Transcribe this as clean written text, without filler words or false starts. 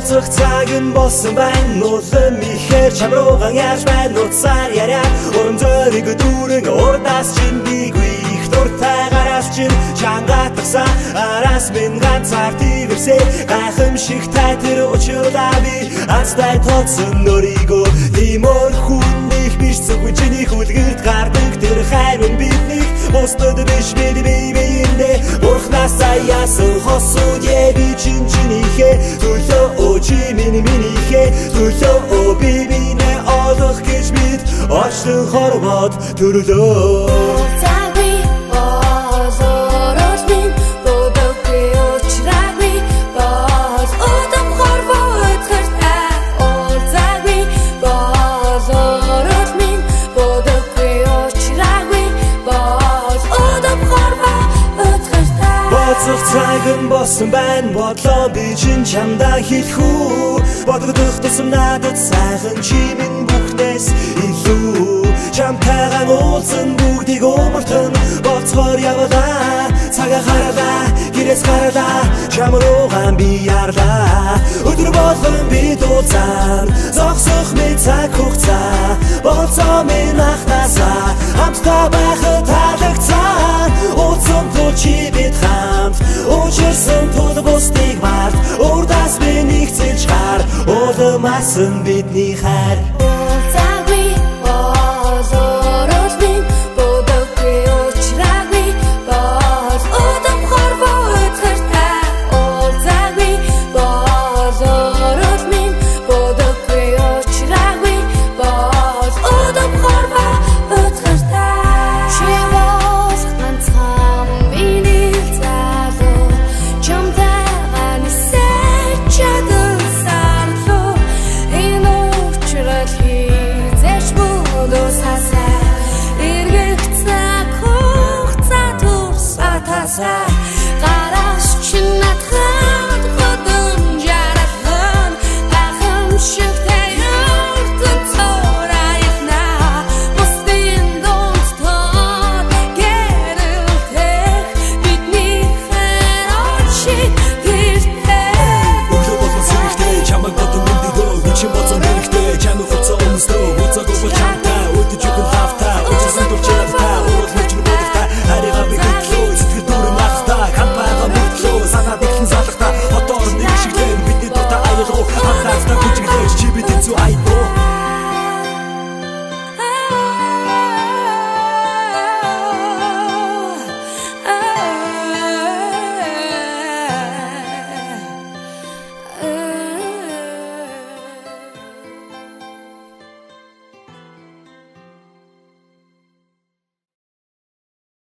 Боцох цаг нь болсон байна. Нулан ихээр чамруугаан яаж байна. Нуцаар яриа урам зориг дүүрэн урдаас чинь бийгүй их дуртай гараас чинь чангатгсан араас минь ганцаар тивэрсээ гайхамшиг тайтэр учруулаа би азтай тооцсон нөрийгөө тиймөр хүн их биш зөвхөн чиний хүлгэрт гардаг тэр хайрын биднийг устдад биш биендээ бурхнаас аяасан хосууд би чинийхээ төлөө чи минийхээ төлөө би минь олох гэж бид очлон хорвоод төрлөө Цагын болсон байна бодлоо би чинь чамдаа хэлэхүү бодогдох тусам надад сайхан чи минь бүхнээс илүү чамтайгаа уулзсан бүгдийг өмөртөн болцохоор явлаа цагаа харалаа гэрээс гаралаа чамруугаан би ярлаа өдөр болгон би дуулсан зогсох минь цаг хугацаа болцоо минь ахнасаа хамтдаа байхад таалагдсан уулзсан тул чи бид хамт Учирсан тул бусдыг март урдаас бинийг зэлж хар улмаасан бидний хайр Гараш чинь надхад годон жарахан гайхамшиг